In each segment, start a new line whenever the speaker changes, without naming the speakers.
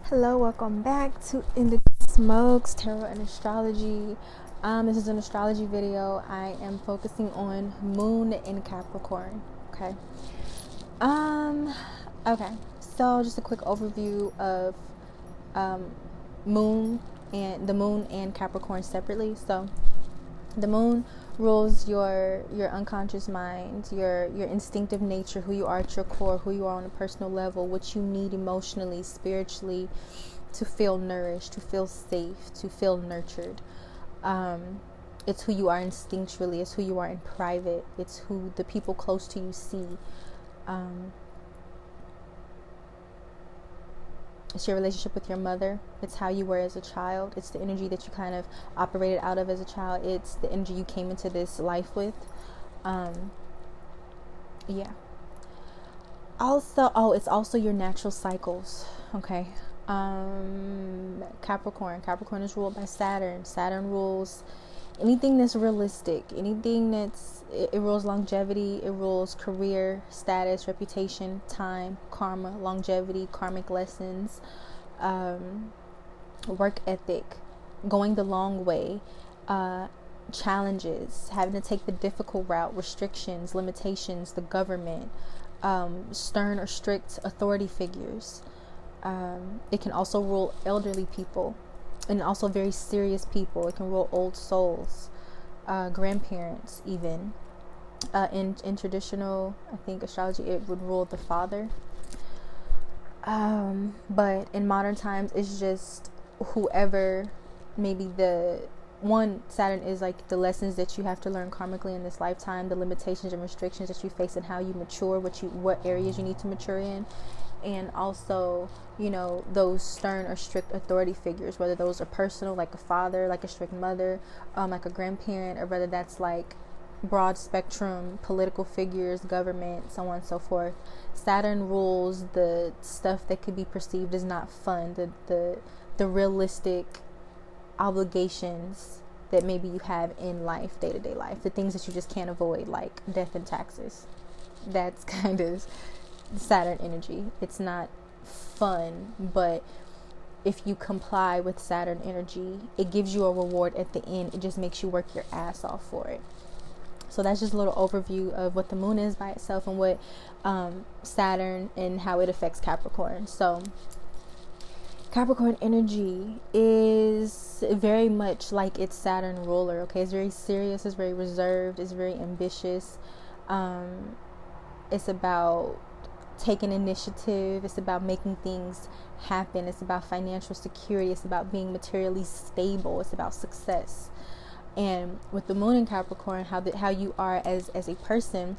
Hello, welcome back to In the Smokes Tarot and Astrology. This is an astrology video. I am focusing on Moon in Capricorn. Okay. Okay. So just a quick overview of Moon and Capricorn separately. So the Moon rules your unconscious mind, your instinctive nature, who you are at your core, who you are on a personal level, what you need emotionally, spiritually, to feel nourished, to feel safe, to feel nurtured. It's who you are instinctually. It's who you are in private. It's who the people close to you see. It's your relationship with your mother. It's how you were as a child. It's the energy that you kind of operated out of as a child. It's the energy you came into this life with. Yeah. Also, it's also your natural cycles. Okay. Capricorn is ruled by Saturn. Saturn rules anything that's realistic, anything it rules longevity, it rules career, status, reputation, time, karma, longevity, karmic lessons, work ethic, going the long way, challenges, having to take the difficult route, restrictions, limitations, the government, stern or strict authority figures. It can also rule elderly people and also very serious people. It can rule old souls, grandparents even. In traditional, I think, astrology, it would rule the father. But in modern times, it's just whoever, maybe Saturn is like the lessons that you have to learn karmically in this lifetime, the limitations and restrictions that you face and how you mature, what areas you need to mature in. And also, those stern or strict authority figures, whether those are personal, like a father, like a strict mother, like a grandparent, or whether that's like broad spectrum political figures, government, so on and so forth. Saturn rules the stuff that could be perceived as not fun, the realistic obligations that maybe you have in life, day-to-day life, the things that you just can't avoid, like death and taxes. That's kind of Saturn energy. It's not fun, but if you comply with Saturn energy, it gives you a reward at the end. It just makes you work your ass off for it. So that's just a little overview of what the moon is by itself and what Saturn and how it affects Capricorn. So Capricorn energy is very much like its Saturn ruler. Okay, it's very serious, it's very reserved, it's very ambitious. It's about taking initiative. It's about making things happen. It's about financial security. It's about being materially stable. It's about success. And with the moon in Capricorn, how you are as a person,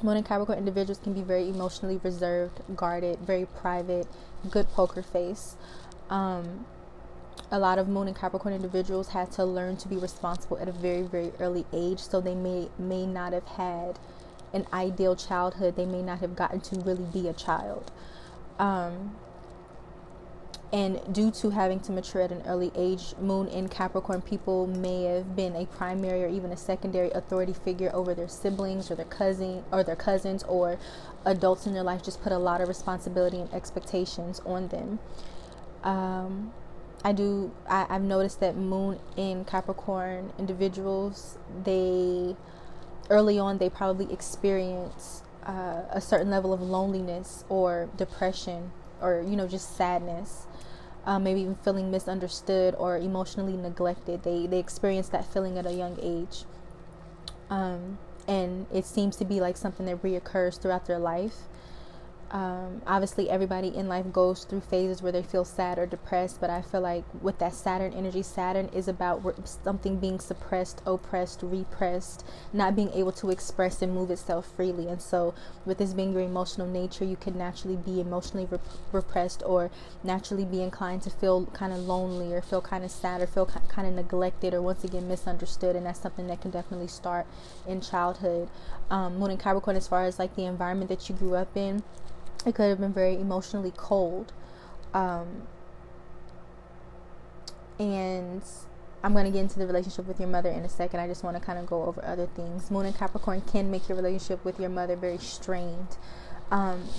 moon in Capricorn individuals can be very emotionally reserved, guarded, very private, good poker face. A lot of moon in Capricorn individuals had to learn to be responsible at a very, very early age, so they may not have had an ideal childhood. They may not have gotten to really be a child. And due to having to mature at an early age, moon in Capricorn people may have been a primary or even a secondary authority figure over their siblings or their cousins or adults in their life. Just put a lot of responsibility and expectations on them. I've noticed that moon in Capricorn individuals, early on, they probably experience a certain level of loneliness or depression or, just sadness, maybe even feeling misunderstood or emotionally neglected. They experience that feeling at a young age. And it seems to be like something that reoccurs throughout their life. Obviously everybody in life goes through phases where they feel sad or depressed, but I feel like with that Saturn energy, Saturn is about something being suppressed, oppressed, repressed, not being able to express and move itself freely. And so with this being your emotional nature, you can naturally be emotionally repressed or naturally be inclined to feel kind of lonely or feel kind of sad or feel kind of neglected or once again misunderstood. And that's something that can definitely start in childhood. Moon in Capricorn, as far as like the environment that you grew up in, it could have been very emotionally cold. And I'm going to get into the relationship with your mother in a second. I just want to kind of go over other things. Moon in Capricorn can make your relationship with your mother very strained.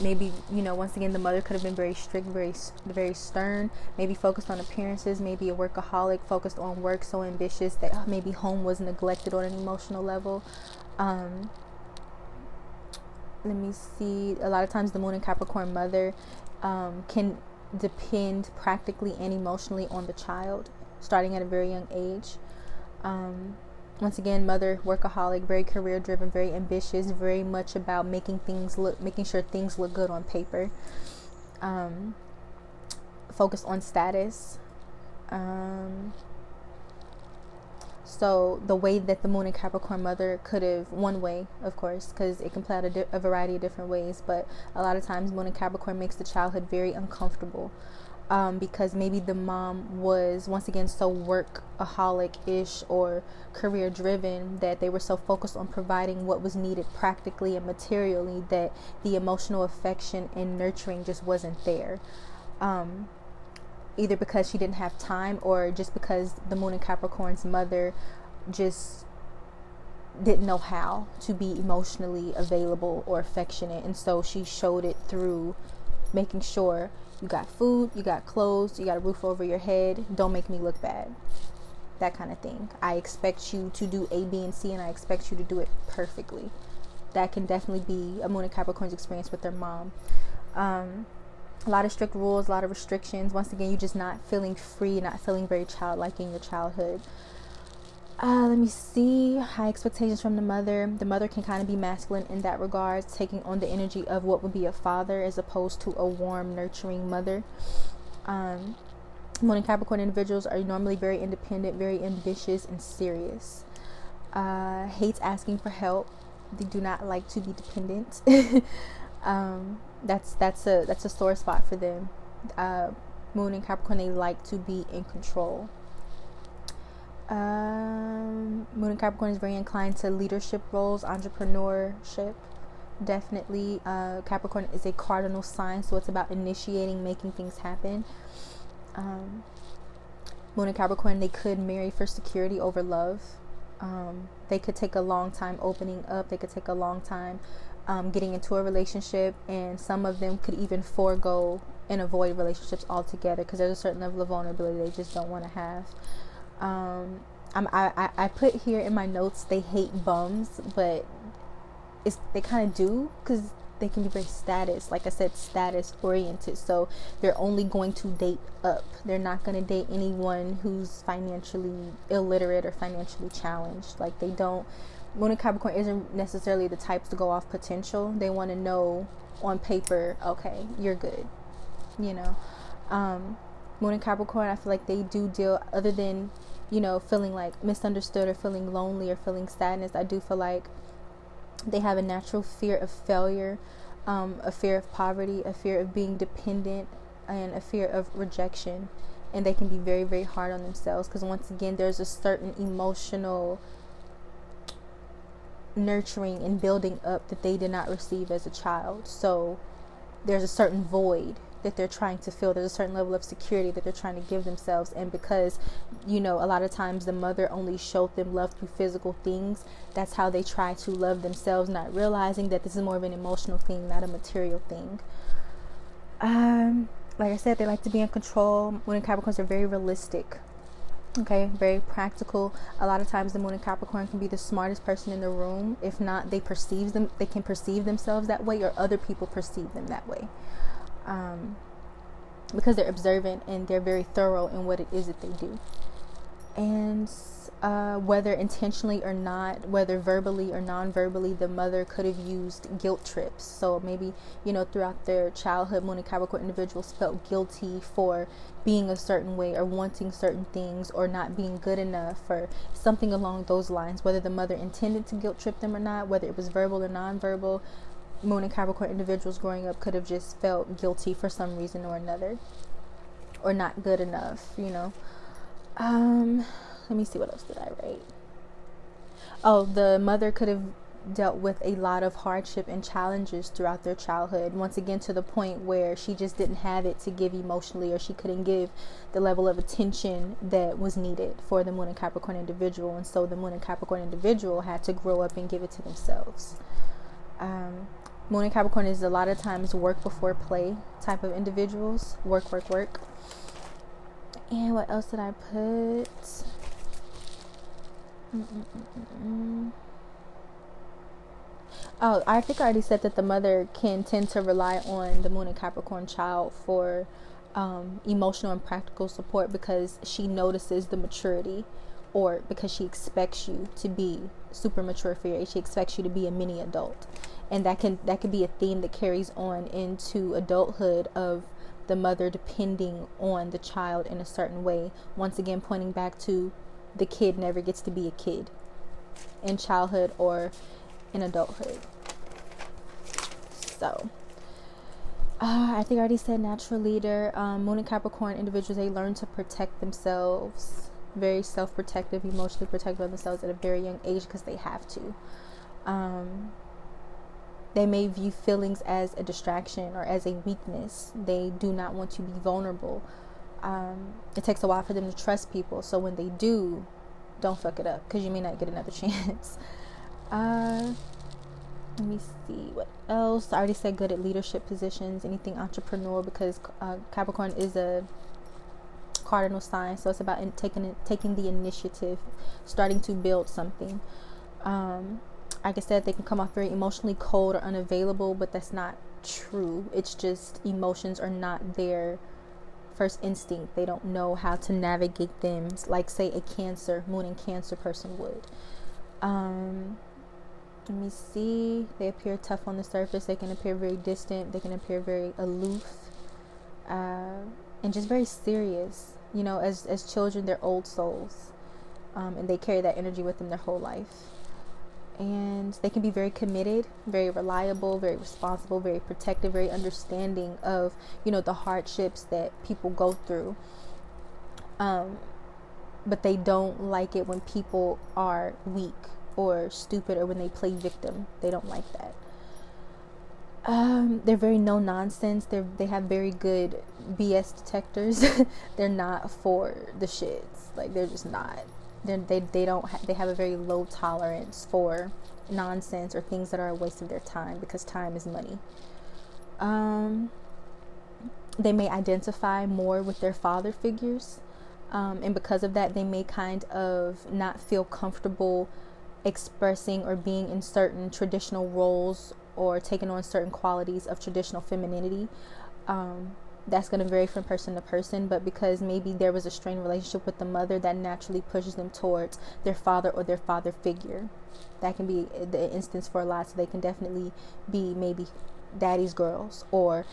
Maybe, once again, the mother could have been very strict, very stern, maybe focused on appearances, maybe a workaholic, focused on work, so ambitious that maybe home was neglected on an emotional level. Let me see. A lot of times the moon and Capricorn mother can depend practically and emotionally on the child, starting at a very young age. Once again, mother, workaholic, very career driven, very ambitious, very much about making sure things look good on paper. Focused on status. So the way that the moon and Capricorn mother could have, one way, of course, because it can play out a variety of different ways, but a lot of times moon and Capricorn makes the childhood very uncomfortable. Because maybe the mom was, once again, so workaholic-ish or career-driven that they were so focused on providing what was needed practically and materially that the emotional affection and nurturing just wasn't there. Either because she didn't have time or just because the moon and Capricorn's mother just didn't know how to be emotionally available or affectionate. And so she showed it through making sure you got food, you got clothes, you got a roof over your head. Don't make me look bad. That kind of thing. I expect you to do A, B, and C, and I expect you to do it perfectly. That can definitely be a moon and Capricorn's experience with their mom. A lot of strict rules, a lot of restrictions. Once again, you're just not feeling free, not feeling very childlike in your childhood. Let me see. High expectations from the mother. The mother can kind of be masculine in that regard, taking on the energy of what would be a father as opposed to a warm, nurturing mother. Moon and Capricorn individuals are normally very independent, very ambitious, and serious. Hates asking for help. They do not like to be dependent. That's a sore spot for them. Moon and Capricorn, they like to be in control. Moon and Capricorn is very inclined to leadership roles, entrepreneurship. Definitely. Capricorn is a cardinal sign, so it's about initiating, making things happen. Moon and Capricorn, they could marry for security over love. They could take a long time opening up. They could take a long time getting into a relationship, and some of them could even forego and avoid relationships altogether because there's a certain level of vulnerability they just don't want to have. I put here in my notes they hate bums, but they kind of do because they can be very like I said, status oriented. So they're only going to date up. They're not going to date anyone who's financially illiterate or financially challenged. Like, they don't. Moon and Capricorn isn't necessarily the types to go off potential. They want to know on paper, okay, you're good. Moon and Capricorn, I feel like they do deal, other than feeling like misunderstood or feeling lonely or feeling sadness, I do feel like they have a natural fear of failure, a fear of poverty, a fear of being dependent, and a fear of rejection. And they can be very, very hard on themselves because, once again, there's a certain emotional nurturing and building up that they did not receive as a child. So there's a certain void that they're trying to fill. There's a certain level of security that they're trying to give themselves. And because, a lot of times the mother only showed them love through physical things, that's how they try to love themselves, not realizing that this is more of an emotional thing, not a material thing. Like I said, they like to be in control. Moon and Capricorns are very realistic. Okay, very practical. A lot of times the moon and Capricorn can be the smartest person in the room. If not, they can perceive themselves that way, or other people perceive them that way. Because they're observant and they're very thorough in what it is that they do. And whether intentionally or not, whether verbally or non-verbally, the mother could have used guilt trips. So maybe, throughout their childhood, Moon and Capricorn individuals felt guilty for being a certain way or wanting certain things or not being good enough or something along those lines. Whether the mother intended to guilt trip them or not, whether it was verbal or non-verbal, Moon and Capricorn individuals growing up could have just felt guilty for some reason or another, or not good enough, Let me see, what else did I write? Oh, the mother could have dealt with a lot of hardship and challenges throughout their childhood, once again to the point where she just didn't have it to give emotionally, or she couldn't give the level of attention that was needed for the Moon and Capricorn individual, and so the Moon and Capricorn individual had to grow up and give it to themselves. Moon in Capricorn is a lot of times work before play type of individuals. Work. And what else did I put? Oh, I think I already said that the mother can tend to rely on the Moon and Capricorn child for emotional and practical support because she notices the maturity, or because she expects you to be super mature for your age. She expects you to be a mini adult, and that could be a theme that carries on into adulthood of the mother depending on the child in a certain way. Once again, pointing back to the kid never gets to be a kid in childhood or in adulthood. So I think I already said natural leader. Moon and Capricorn individuals, they learn to protect themselves, very self-protective, emotionally protective of themselves at a very young age because they have to. They may view feelings as a distraction or as a weakness. They do not want to be vulnerable. It takes a while for them to trust people, so when they do, don't fuck it up because you may not get another chance. Let me see what else. I already said good at leadership positions, anything entrepreneur, because Capricorn is a cardinal sign, so it's about taking the initiative, starting to build something. Like I said, they can come off very emotionally cold or unavailable, but that's not true. It's just emotions are not their first instinct. They don't know how to navigate them like, say, a Cancer, Moon and Cancer person would. Let me see. They appear tough on the surface. They can appear very distant. They can appear very aloof, and just very serious. You know, as children, they're old souls, and they carry that energy with them their whole life. And they can be very committed, very reliable, very responsible, very protective, very understanding of, you know, the hardships that people go through. But they don't like it when people are weak or stupid, or when they play victim. They don't like that. They're very no nonsense. They have very good BS detectors. They're not for the shits. Like, they're just not. They have a very low tolerance for nonsense or things that are a waste of their time, because time is money. They may identify more with their father figures, and because of that, they may kind of not feel comfortable expressing or being in certain traditional roles or taking on certain qualities of traditional femininity. That's going to vary from person to person, but because maybe there was a strained relationship with the mother, that naturally pushes them towards their father or their father figure. That can be the instance for a lot, so they can definitely be maybe daddy's girls, or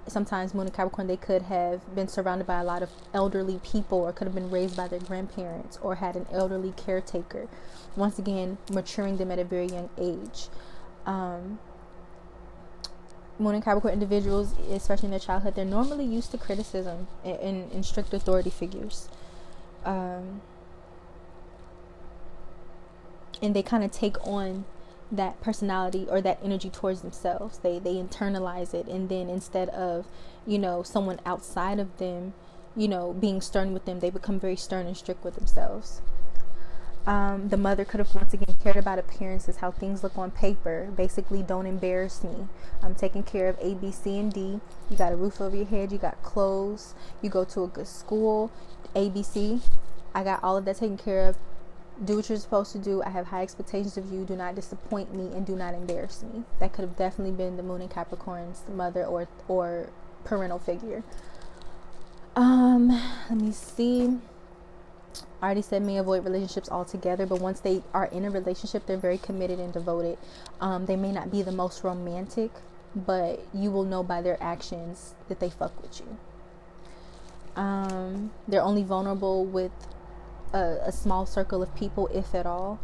sometimes Moon and Capricorn, they could have been surrounded by a lot of elderly people, or could have been raised by their grandparents, or had an elderly caretaker, once again maturing them at a very young age. Moon and Capricorn individuals, especially in their childhood, they're normally used to criticism and strict authority figures, and they kind of take on that personality or that energy towards themselves. They internalize it, and then instead of, you know, someone outside of them, you know, being stern with them, they become very stern and strict with themselves. The mother could have once again cared about appearances, how things look on paper. Basically, don't embarrass me. I'm taking care of A, B, C, and D. You got a roof over your head. You got clothes. You go to a good school. A, B, C. I got all of that taken care of. Do what you're supposed to do. I have high expectations of you. Do not disappoint me, and do not embarrass me. That could have definitely been the Moon and Capricorn's mother or parental figure. Let me see. I already said may avoid relationships altogether, but once they are in a relationship, they're very committed and devoted. They may not be the most romantic, but you will know by their actions that they fuck with you. They're only vulnerable with a small circle of people, if at all.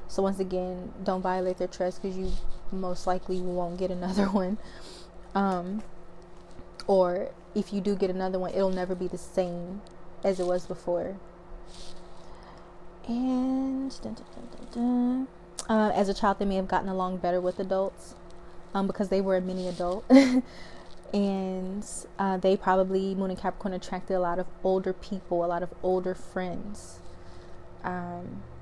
So once again, don't violate their trust, because you most likely won't get another one. Or if you do get another one, it'll never be the same as it was before. And as a child, they may have gotten along better with adults, because they were a mini adult. And they probably, Moon and Capricorn, attracted a lot of older people, a lot of older friends.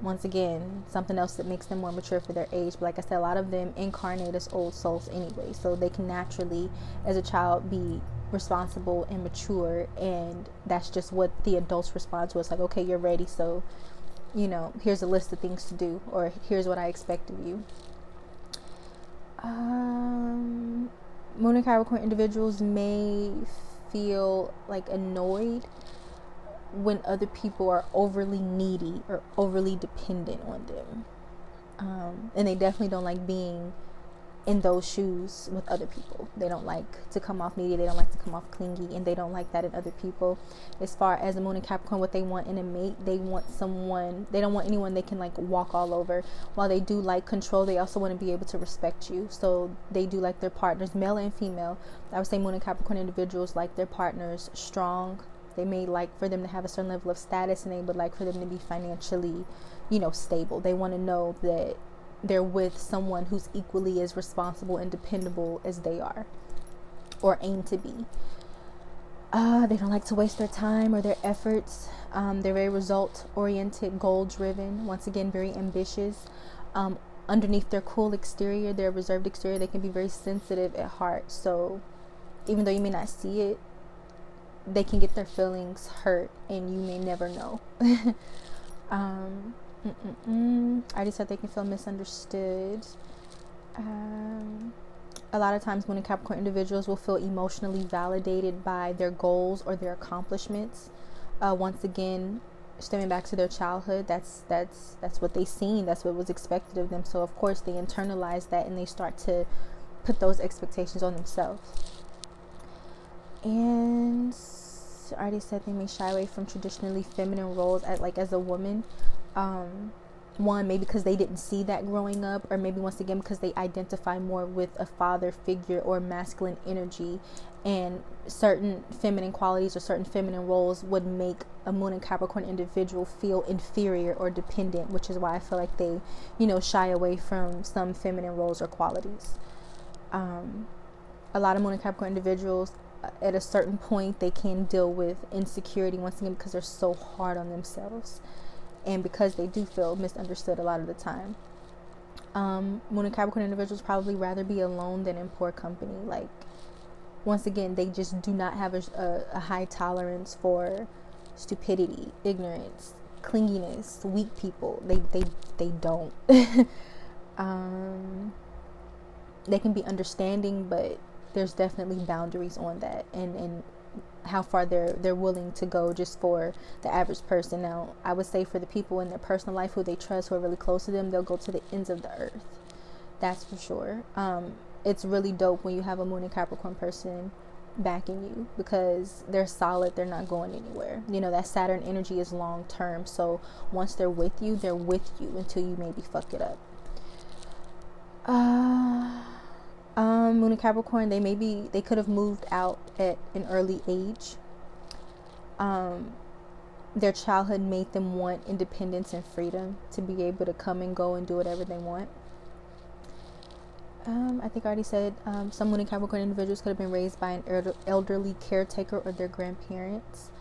Once again, something else that makes them more mature for their age. But like I said, a lot of them incarnate as old souls anyway, so they can naturally, as a child, be responsible and mature, and that's just what the adults respond to. It's like, okay, you're ready, so here's a list of things to do, or here's what I expect of you. Moon and Capricorn individuals may feel like annoyed when other people are overly needy or overly dependent on them, and they definitely don't like being in those shoes with other people. They don't like to come off needy, they don't like to come off clingy, and they don't like that in other people. As far as the Moon and Capricorn, what they want in a mate, they don't want anyone they can like walk all over. While they do like control, they also want to be able to respect you. So they do like their partners, male and female. I would say Moon and Capricorn individuals like their partners strong. They may like for them to have a certain level of status, and they would like for them to be financially stable. They want to know that they're with someone who's equally as responsible and dependable as they are, or aim to be. They don't like to waste their time or their efforts. They're very result oriented, goal driven, once again very ambitious. Underneath their cool exterior, their reserved exterior, they can be very sensitive at heart. So even though you may not see it, they can get their feelings hurt, and you may never know. I already said they can feel misunderstood. A lot of times Moon and Capricorn individuals will feel emotionally validated by their goals or their accomplishments. Once again, stemming back to their childhood, that's what they seen, that's what was expected of them. So of course they internalize that, and they start to put those expectations on themselves. And I already said they may shy away from traditionally feminine roles as a woman. One, maybe because they didn't see that growing up, or maybe once again because they identify more with a father figure or masculine energy, and certain feminine qualities or certain feminine roles would make a Moon and Capricorn individual feel inferior or dependent, which is why I feel like they shy away from some feminine roles or qualities. A lot of Moon and Capricorn individuals, at a certain point, they can deal with insecurity, once again because they're so hard on themselves, and because they do feel misunderstood a lot of the time. Moon and Capricorn individuals probably rather be alone than in poor company. Like, once again, they just do not have a high tolerance for stupidity, ignorance, clinginess, weak people. They don't. They can be understanding, but there's definitely boundaries on that, and how far they're willing to go just for the average person. Now, I would say for the people in their personal life who they trust, who are really close to them, they'll go to the ends of the earth. That's for sure. It's really dope when you have a Moon and Capricorn person backing you, because they're solid, they're not going anywhere. That Saturn energy is long term, so once they're with you until you maybe fuck it up. Moon and Capricorn, they could have moved out at an early age. Their childhood made them want independence and freedom to be able to come and go and do whatever they want. I think I already said some Moon and Capricorn individuals could have been raised by an elderly caretaker or their grandparents.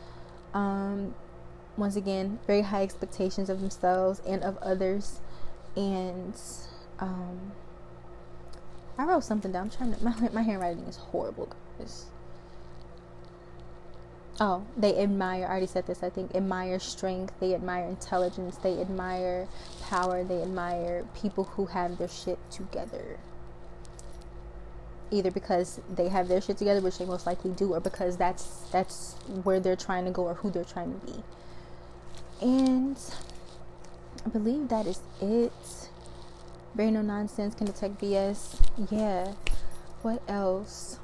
Once again, very high expectations of themselves and of others. And I wrote something down. My handwriting is horrible, guys. Oh, they admire, I already said this, I think, admire strength, they admire intelligence, they admire power, they admire people who have their shit together. Either because they have their shit together, which they most likely do, or because that's where they're trying to go or who they're trying to be. And I believe that is it. Very no nonsense, can detect BS. Yeah. What else?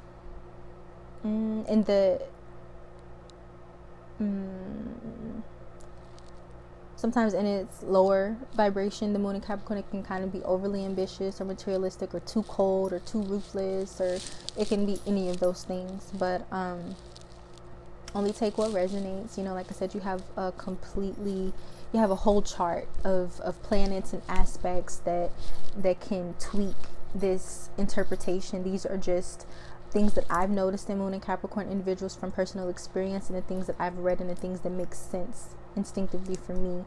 Sometimes in its lower vibration, the Moon and Capricorn, it can kind of be overly ambitious or materialistic or too cold or too ruthless, or it can be any of those things. But only take what resonates. Like I said, you have a whole chart of planets and aspects that can tweak this interpretation. These are just things that I've noticed in Moon and Capricorn individuals from personal experience, and the things that I've read, and the things that make sense instinctively for me.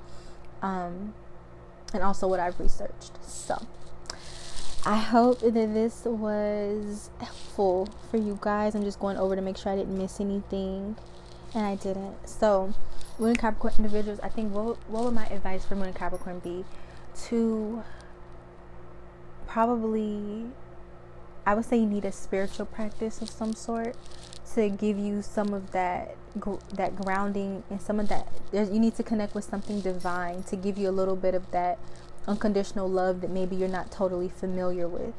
and also what I've researched. So I hope that this was helpful for you guys. I'm just going over to make sure I didn't miss anything, and I didn't. So Moon and Capricorn individuals, I think what would my advice for Moon and Capricorn be? To probably, I would say, you need a spiritual practice of some sort to give you some of that grounding and some of that. You need to connect with something divine to give you a little bit of that unconditional love that maybe you're not totally familiar with.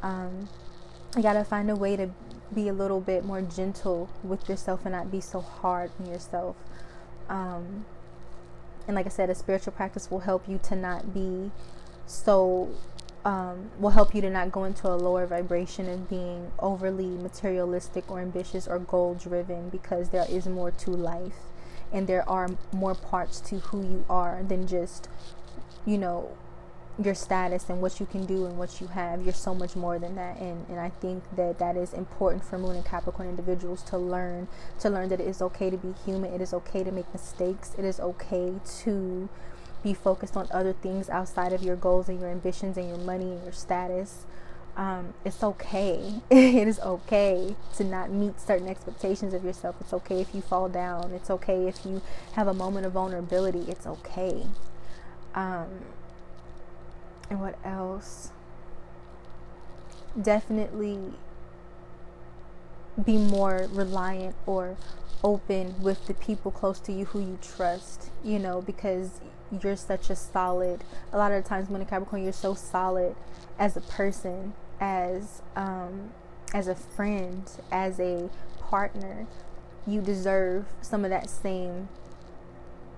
You gotta find a way to be a little bit more gentle with yourself and not be so hard on yourself. And like I said, a spiritual practice will help you to not be so will help you to not go into a lower vibration of being overly materialistic or ambitious or goal driven, because there is more to life and there are more parts to who you are than just, you know, your status and what you can do and what you have. You're so much more than that, and I think that is important for Moon and Capricorn individuals to learn that it is okay to be human. It is okay to make mistakes. It is okay to be focused on other things outside of your goals and your ambitions and your money and your status. It's okay. It is okay to not meet certain expectations of yourself. It's okay if you fall down. It's okay if you have a moment of vulnerability. It's okay. And what else? Definitely be more reliant or open with the people close to you who you trust, you know, because you're such a solid, a lot of the times when in Capricorn, you're so solid as a person, as a friend, as a partner. You deserve some of that same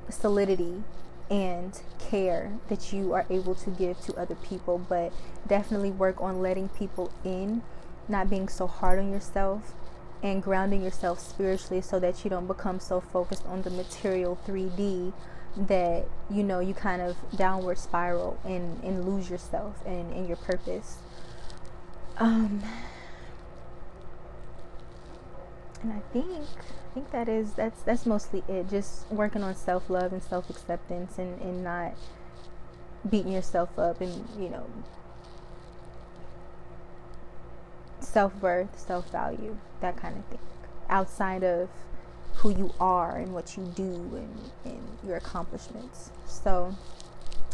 solidity and care that you are able to give to other people. But definitely work on letting people in, not being so hard on yourself, and grounding yourself spiritually so that you don't become so focused on the material 3D that, you know, you kind of downward spiral and lose yourself and your purpose. And I think that's mostly it. Just working on self-love and self-acceptance, and not beating yourself up, and, you know, self-worth, self-value, that kind of thing, outside of who you are and what you do and your accomplishments. So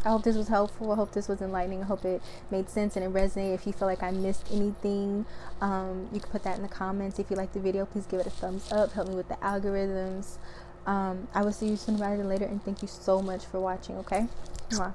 I hope this was helpful. I hope this was enlightening. I hope it made sense and it resonated. If you feel like I missed anything, you can put that in the comments. If you like the video, please give it a thumbs up. Help me with the algorithms. I will see you sooner rather than later, and thank you so much for watching. Okay? Mwah.